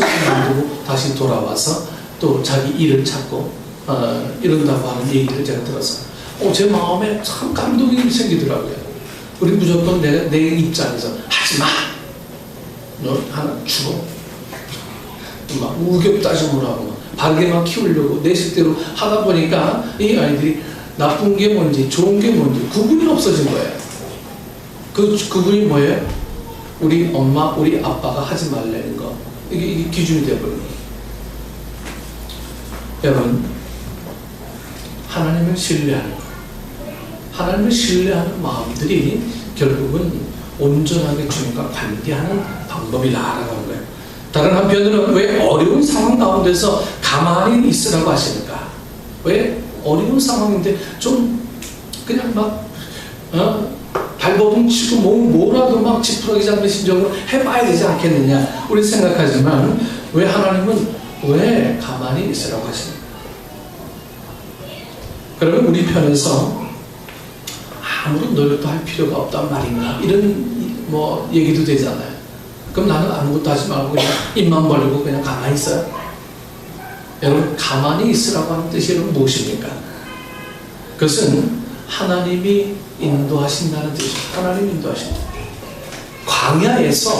만들고 다시 돌아와서 또 자기 일을 찾고 이런다고 하는 얘기를 제가 들었어요. 제 마음에 참 감동이 생기더라고요. 우리 무조건 내 입장에서 하지마! 너 하나 죽어. 막 우격다짐을 하고 바르게만 키우려고 내 식대로 하다 보니까 이 아이들이 나쁜 게 뭔지 좋은 게 뭔지 구분이 없어진 거예요. 그 구분이 뭐예요? 우리 엄마, 우리 아빠가 하지 말라는 거. 이게 기준이 되어버린 거예요. 여러분, 하나님을 신뢰하는 거. 하나님을 신뢰하는 마음들이 결국은 온전하게 주님과 관계하는 방법이라고 하는 거예요. 다른 한편으로는 왜 어려운 상황 가운데서 가만히 있으라고 하시는가? 왜 어려운 상황인데 좀 그냥 막 발버둥 치고 뭐라도 막 지푸라기 잡는 심정으로 해봐야 되지 않겠느냐 우리 생각하지만 왜 하나님은 왜 가만히 있으라고 하시는가? 그러면 우리 편에서 아무런 노력도 할 필요가 없단 말인가 이런 얘기도 되잖아요. 그럼 나는 아무것도 하지 말고 그냥 입만 벌리고 그냥 가만히 있어요. 여러분, 가만히 있으라고 하는 뜻이 무엇입니까? 그것은 하나님이 인도하신다는 뜻이에요. 하나님이 인도하신다. 광야에서,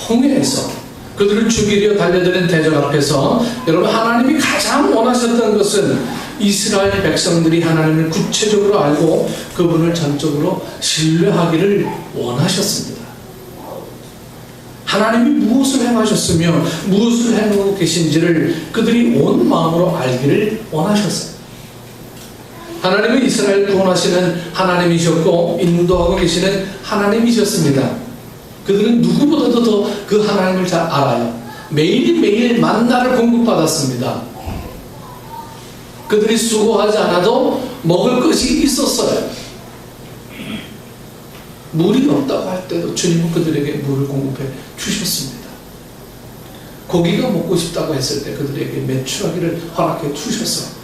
홍해에서 그들을 죽이려 달려드는 대적 앞에서 여러분, 하나님이 가장 원하셨던 것은 이스라엘 백성들이 하나님을 구체적으로 알고 그분을 전적으로 신뢰하기를 원하셨습니다. 하나님이 무엇을 행하셨으며 무엇을 행하고 계신지를 그들이 온 마음으로 알기를 원하셨어요. 하나님은 이스라엘 구원하시는 하나님이셨고 인도하고 계시는 하나님이셨습니다. 그들은 누구보다도 더 그 하나님을 잘 알아요. 매일매일 만나를 공급받았습니다. 그들이 수고하지 않아도 먹을 것이 있었어요. 물이 없다고 할 때도 주님은 그들에게 물을 공급해 주셨습니다. 고기가 먹고 싶다고 했을 때 그들에게 매출하기를 허락해 주셨어요.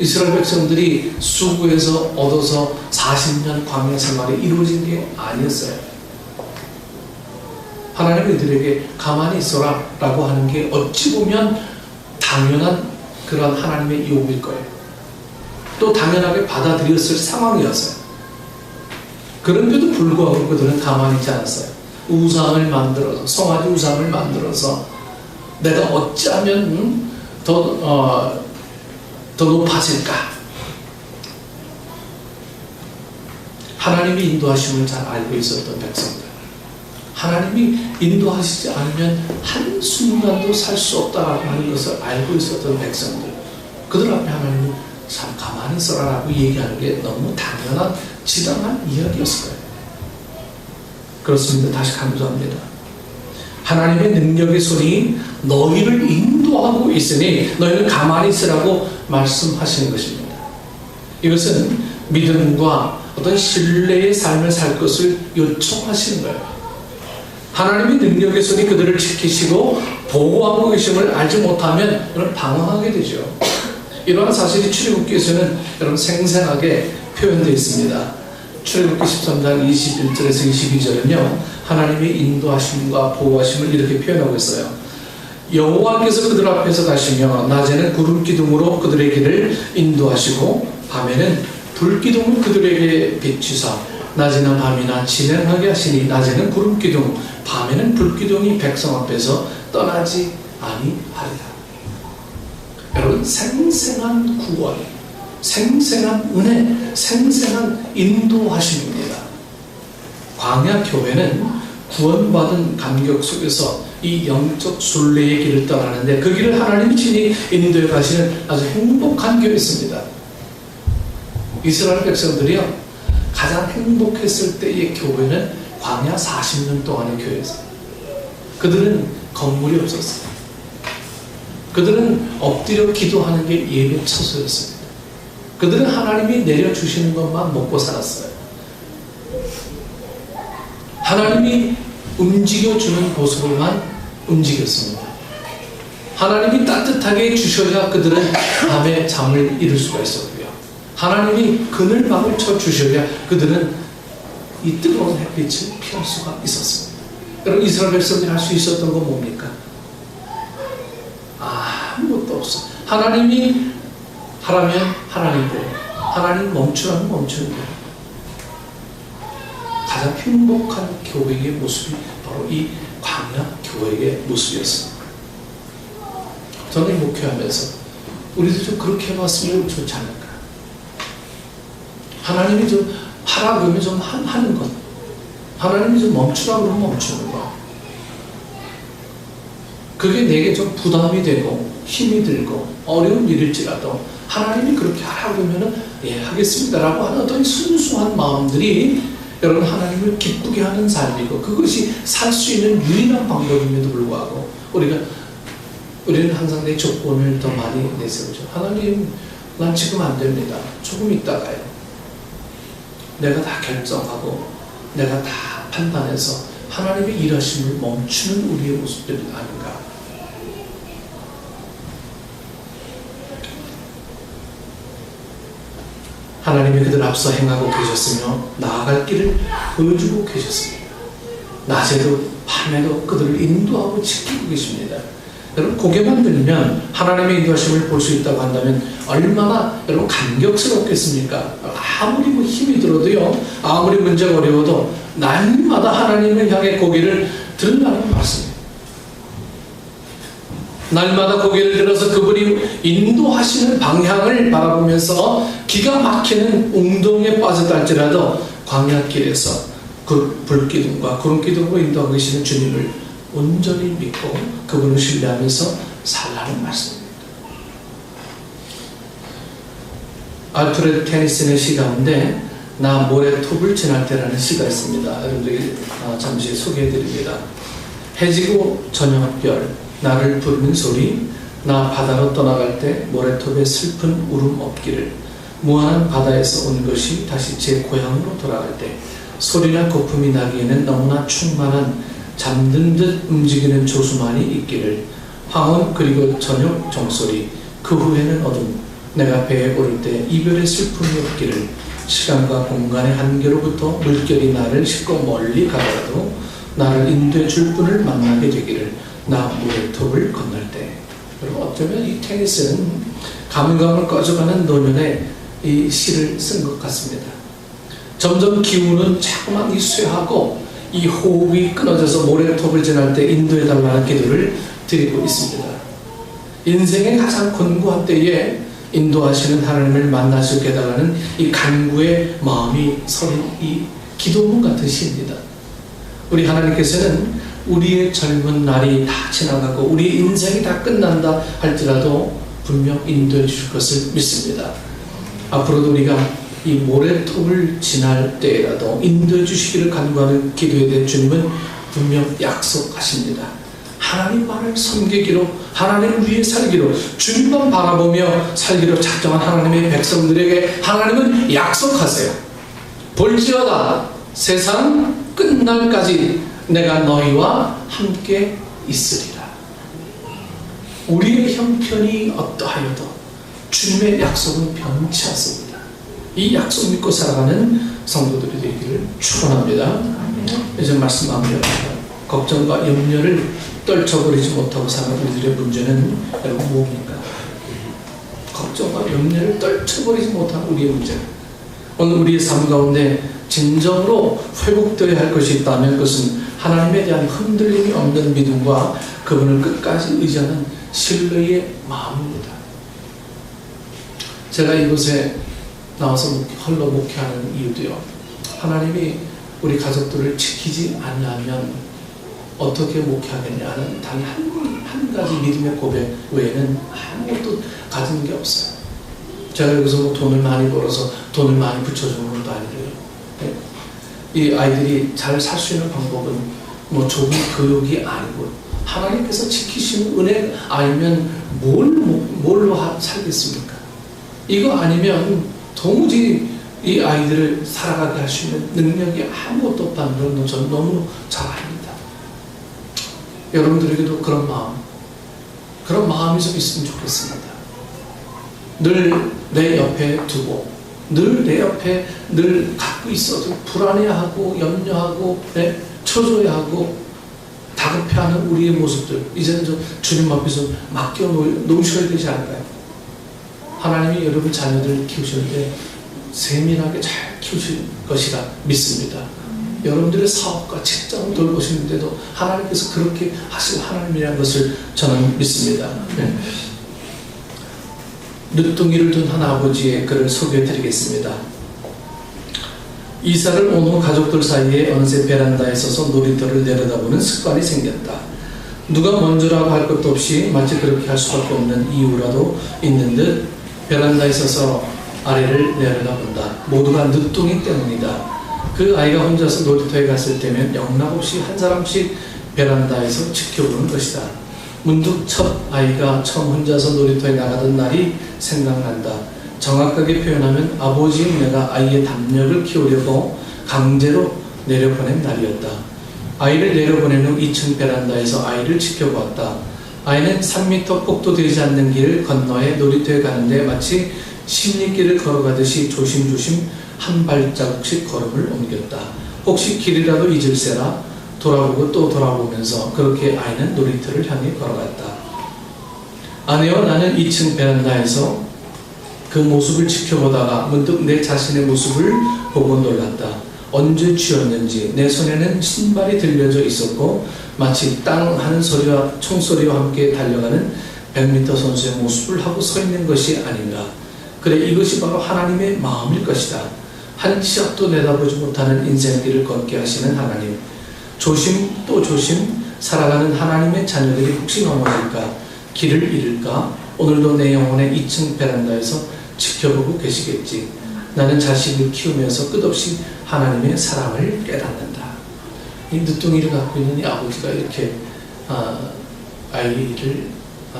이스라엘 백성들이 수고해서 얻어서 40년 광야 생활이 이루어진 게 아니었어요. 하나님은 이들에게 가만히 있어라 라고 하는 게 어찌 보면 당연한 그런 하나님의 요구일 거예요. 또 당연하게 받아들였을 상황이었어요. 그런데도 불구하고 그들은 가만히 있지 않았어요. 우상을 만들어서, 송아지 우상을 만들어서 내가 어찌하면 더 높아질까? 하나님이 인도하심을 잘 알고 있었던 백성들, 하나님이 인도하시지 않으면 한순간도 살 수 없다라고 하는 것을 알고 있었던 백성들, 그들 앞에 하나님은 참 가만히 있어라라고 얘기하는 게 너무 당연한 지당한 이야기였을 거예요. 그렇습니다. 다시 강조합니다. 하나님의 능력의 손이 너희를 인도하고 있으니 너희는 가만히 있으라고 말씀하시는 것입니다. 이것은 믿음과 어떤 신뢰의 삶을 살 것을 요청하시는 거예요. 하나님의 능력의 손이 그들을 지키시고 보호하고 계심을 알지 못하면 여러분 방황하게 되죠. 이러한 사실이 출애굽기에서는 여러분 생생하게 표현되어 있습니다. 출애굽기 13장 21절에서 22절은요 하나님의 인도하심과 보호하심을 이렇게 표현하고 있어요. 여호와께서 그들 앞에서 가시며 낮에는 구름 기둥으로 그들의 길을 인도하시고 밤에는 불 기둥을 그들에게 비추사 낮이나 밤이나 진행하게 하시니 낮에는 구름 기둥 밤에는 불 기둥이 백성 앞에서 떠나지 아니하리라. 여러분, 생생한 구원, 생생한 은혜, 생생한 인도하심입니다. 광야 교회는 구원받은 감격 속에서 이 영적 순례의 길을 떠나는데 그 길을 하나님이 친히 인도해 가시는 아주 행복한 교회였습니다. 이스라엘 백성들이요 가장 행복했을 때의 교회는 광야 40년 동안의 교회였어요. 그들은 건물이 없었어요. 그들은 엎드려 기도하는 게 예배 처소였습니다. 그들은 하나님이 내려주시는 것만 먹고 살았어요. 하나님이 움직여주는 곳으로만 움직였습니다. 하나님이 따뜻하게 주셔야 그들은 밤에 잠을 이룰 수가 있었고요. 하나님이 그늘방을 쳐주셔야 그들은 이 뜨거운 햇빛을 피할 수가 있었습니다. 여러분, 이스라엘 백성들이 할 수 있었던 건 뭡니까? 아무것도 없어. 하나님이 하라면 하나님대로, 하나님 멈추라면 멈추는 대로. 가장 행복한 교회의 모습이 바로 이 광야 교회의 모습이었습니다. 저는 목회하면서 우리도 좀 그렇게 해봤으면 좋지 않을까. 하나님이 좀 하라 그러면 좀 하는 것, 하나님이 좀 멈추라 그러면 멈추는 것. 그게 내게 좀 부담이 되고 힘이 들고 어려운 일일지라도 하나님이 그렇게 하라 그러면 예, 하겠습니다라고 하는 어떤 순수한 마음들이 여러분, 하나님을 기쁘게 하는 삶이고, 그것이 살 수 있는 유일한 방법임에도 불구하고 우리는 항상 내 조건을 더 많이 내세우죠. 하나님, 난 지금 안 됩니다. 조금 있다가요. 내가 다 결정하고 내가 다 판단해서 하나님의 일하심을 멈추는 우리의 모습들이 아닌가. 하나님이 그들 앞서 행하고 계셨으며 나아갈 길을 보여주고 계셨습니다. 낮에도 밤에도 그들을 인도하고 지키고 계십니다. 여러분, 고개만 들면 하나님의 인도하심을 볼 수 있다고 한다면 얼마나 여러분 감격스럽겠습니까? 아무리 힘이 들어도요, 아무리 문제가 어려워도 날마다 하나님을 향해 고개를 들으라는 말씀입니다. 날마다 고개를 들어서 그분이 인도하시는 방향을 바라보면서 기가 막히는 웅덩이에 빠졌다 할지라도 광야길에서 그 불기둥과 구름기둥으로 인도하고 계시는 주님을 온전히 믿고 그분을 신뢰하면서 살라는 말씀입니다. 알프레드 테니슨의 시 가운데 나 모래톱을 지날 때라는 시가 있습니다. 여러분들이 잠시 소개해드립니다. 해지고 저녁별 나를 부르는 소리, 나 바다로 떠나갈 때 모래톱에 슬픈 울음 없기를, 무한한 바다에서 온 것이 다시 제 고향으로 돌아갈 때 소리나 거품이 나기에는 너무나 충만한 잠든 듯 움직이는 조수만이 있기를, 황혼 그리고 저녁 종소리, 그 후에는 어둠, 내가 배에 오를 때 이별의 슬픔이 없기를, 시간과 공간의 한계로부터 물결이 나를 싣고 멀리 가더라도 나를 인도해 줄 분을 만나게 되기를, 나 모래톱을 건널 때. 여러분, 어쩌면 이 테니스는 가물가물 꺼져가는 노년에 이 시를 쓴 것 같습니다. 점점 기운은 자꾸만 쇠하고 이 호흡이 끊어져서 모래톱을 지날 때 인도해달라는 기도를 드리고 있습니다. 인생의 가장 곤고한 때에 인도하시는 하나님을 만날 수 있게 해달라는 이 간구의 마음이 서린 이 기도문 같은 시입니다. 우리 하나님께서는 우리의 젊은 날이 다 지나가고 우리 인생이 다 끝난다 할지라도 분명 인도해 주실 것을 믿습니다. 앞으로도 우리가 이 모래톱을 지날 때라도 인도해 주시기를 간구하는 기도에 대해 주님은 분명 약속하십니다. 하나님만을 섬기기로, 하나님을 위해 살기로, 주님만 바라보며 살기로 작정한 하나님의 백성들에게 하나님은 약속하세요. 볼지어다 세상 끝날까지 내가 너희와 함께 있으리라. 우리의 형편이 어떠하여도 주님의 약속은 변치 않습니다. 이 약속 믿고 살아가는 성도들이 되기를 축원합니다. 이제 말씀 마무리합니다. 걱정과 염려를 떨쳐버리지 못하고 사는 우리들의 문제는 여러분 뭡니까? 걱정과 염려를 떨쳐버리지 못하는 우리의 문제. 오늘 우리의 삶 가운데 진정으로 회복되어야 할 것이 있다면 그것은 하나님에 대한 흔들림이 없는 믿음과 그분을 끝까지 의지하는 신뢰의 마음입니다. 제가 이곳에 나와서 홀로 목회하는 이유도요, 하나님이 우리 가족들을 지키지 않으면 어떻게 목회하겠냐는 단 한 가지 믿음의 고백 외에는 아무것도 가진 게 없어요. 제가 여기서 뭐 돈을 많이 벌어서 돈을 많이 붙여주는 것도 아니고요. 네? 이 아이들이 잘 살 수 있는 방법은 뭐 좋은 교육이 아니고 하나님께서 지키시는 은혜 아니면 뭘로 살겠습니까? 이거 아니면 도무지 이 아이들을 살아가게 할 수 있는 능력이 아무것도 없다는 걸 저는 너무 잘 압니다. 여러분들에게도 그런 마음이 좀 있으면 좋겠습니다. 늘 내 옆에 두고, 늘 내 옆에 늘 갖고 있어도 불안해하고 염려하고, 네? 초조해하고 다급해하는 우리의 모습들, 이제는 좀 주님 앞에서 맡겨 놓으셔야 되지 않을까요? 하나님이 여러분 자녀들 키우시는데 세밀하게 잘 키우실 것이라 믿습니다. 여러분들의 사업과 직장을 돌보시는데도 하나님께서 그렇게 하실 하나님이라는 것을 저는 믿습니다. 네. 늦둥이를 둔 한 아버지의 글을 소개해 드리겠습니다. 이사를 온 후 가족들 사이에 어느새 베란다에 서서 놀이터를 내려다보는 습관이 생겼다. 누가 먼저라고 할 것도 없이 마치 그렇게 할 수밖에 없는 이유라도 있는 듯 베란다에 서서 아래를 내려다본다. 모두가 늦둥이 때문이다. 그 아이가 혼자서 놀이터에 갔을 때면 영락없이 한 사람씩 베란다에서 지켜보는 것이다. 문득 첫 아이가 처음 혼자서 놀이터에 나가던 날이 생각난다. 정확하게 표현하면 아버지인 내가 아이의 담력을 키우려고 강제로 내려보낸 날이었다. 아이를 내려보낸 후 2층 베란다에서 아이를 지켜보았다. 아이는 3m 폭도 되지 않는 길을 건너에 놀이터에 가는데 마치 십리길을 걸어가듯이 조심조심 한 발자국씩 걸음을 옮겼다. 혹시 길이라도 잊을세라 돌아보고 또 돌아보면서 그렇게 아이는 놀이터를 향해 걸어갔다. 아내와 나는 2층 베란다에서 그 모습을 지켜보다가 문득 내 자신의 모습을 보고 놀랐다. 언제 쥐었는지 내 손에는 신발이 들려져 있었고 마치 땅 하는 소리와 총소리와 함께 달려가는 100m 선수의 모습을 하고 서 있는 것이 아닌가. 그래, 이것이 바로 하나님의 마음일 것이다. 한 치 앞도 내다보지 못하는 인생길을 걷게 하시는 하나님. 조심 또 조심 살아가는 하나님의 자녀들이 혹시 넘어질까, 길을 잃을까, 오늘도 내 영혼의 2층 베란다에서 지켜보고 계시겠지. 나는 자식을 키우면서 끝없이 하나님의 사랑을 깨닫는다. 이 늦둥이를 갖고 있는 이 아버지가 이렇게 아이를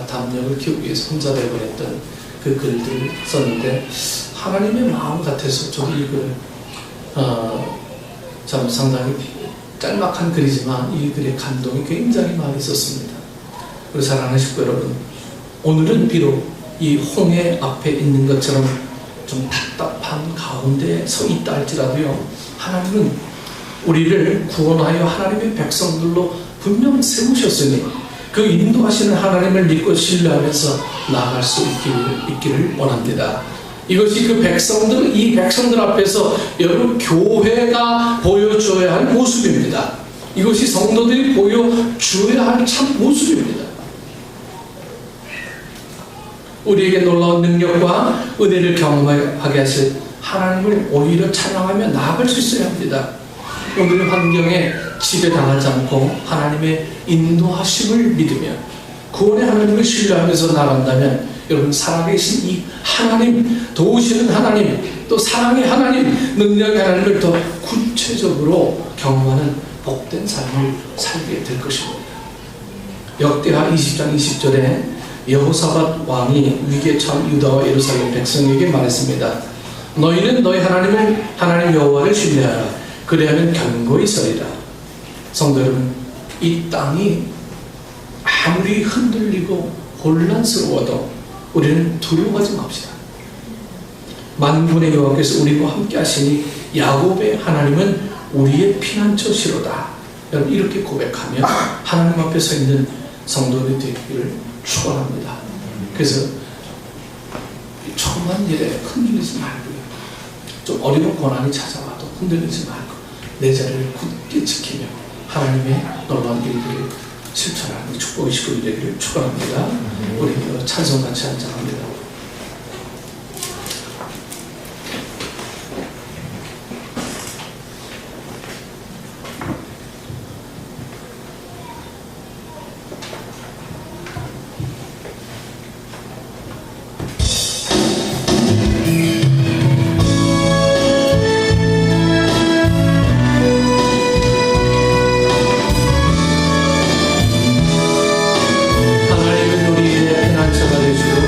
담력을 키우기 위해서 혼자 내보냈던 그 글들을 썼는데 하나님의 마음 같아서 저도 이 글을 참 상당히 짤막한 글이지만 이 글의 감동이 굉장히 많이 있었습니다. 우리 사랑하는 식구 여러분, 오늘은 비록 이 홍해 앞에 있는 것처럼 좀 답답한 가운데 서 있다 할지라도요, 하나님은 우리를 구원하여 하나님의 백성들로 분명 세우셨으니 그 인도하시는 하나님을 믿고 신뢰하면서 나아갈 수 있기를 원합니다. 이것이 그 백성들, 이 백성들 앞에서 여러분 교회가 보여줘야 할 모습입니다. 이것이 성도들이 보여줘야 할 참 모습입니다. 우리에게 놀라운 능력과 은혜를 경험하게 하실 하나님을 오히려 찬양하며 나아갈 수 있어야 합니다. 오늘의 환경에 지배당하지 않고 하나님의 인도하심을 믿으며 구원의 하나님을 신뢰하면서 나간다면 여러분, 살아계신 이 하나님, 도우시는 하나님, 또 사랑의 하나님, 능력의 하나님을 더 구체적으로 경험하는 복된 삶을 살게 될 것입니다. 역대하 20장 20절에 여호사밧 왕이 위기에 처한 유다와 예루살렘 백성에게 말했습니다. 너희는 너희 하나님 여호와를 신뢰하라. 그리하면 견고히 서리라. 성도 여러분, 이 땅이 아무리 흔들리고 혼란스러워도 우리는 두려워하지 맙시다. 만군의 여호와께서 우리와 함께 하시니 야곱의 하나님은 우리의 피난처시로다. 여러분, 이렇게 고백하며 하나님 앞에 서 있는 성도들이 되기를 축원합니다. 그래서 처음한 일에 흔들리지 말고요, 좀 어려운 고난이 찾아와도 흔들리지 말고 내 자리를 굳게 지키며 하나님의 놀라운 일들을 실천하는 축복의 식구들이 되기를 축원합니다. 우리 찬송 같이 한장합니다. 하나님은 우리의 피난처가 되시고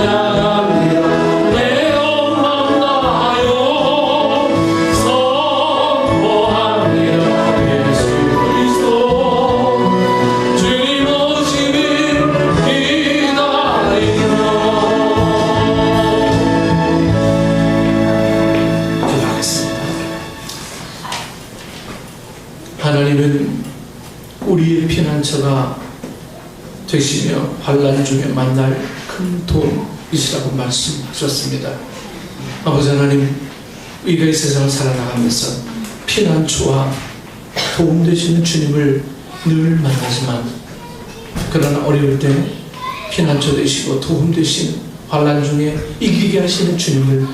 찬양합니다. 내 온 마음 다하여 선포합니다. 예수 그리스도 주님 오시길 기다리며. 기도하겠습니다. 하나님은 우리의 피난처가 되시며 환난 중에 만날 큰 도움이시라고 말씀하셨습니다. 아버지 하나님, 우리가 이 세상을 살아나가면서 피난처와 도움 되시는 주님을 늘 만나지만, 그러나 어려울 때 피난처 되시고 도움 되시는 환난 중에 이기게 하시는 주님을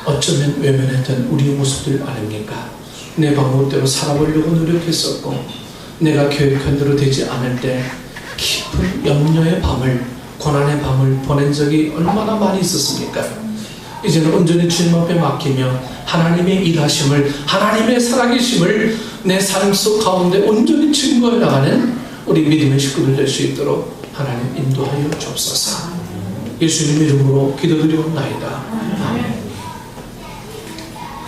어쩌면 외면했던 우리의 모습들 아닙니까? 내 방법대로 살아보려고 노력했었고, 내가 계획한 대로 되지 않을 때 깊은 염려의 밤을, 고난의 밤을 보낸 적이 얼마나 많이 있었습니까? 이제는 온전히 주님 앞에 맡기며 하나님의 일하심을, 하나님의 살아계심을 내 삶 속 가운데 온전히 증거해 나가는 우리 믿음의 식구들 될 수 있도록 하나님 인도하여 주옵소서. 예수님 이름으로 기도드리옵나이다. 아멘.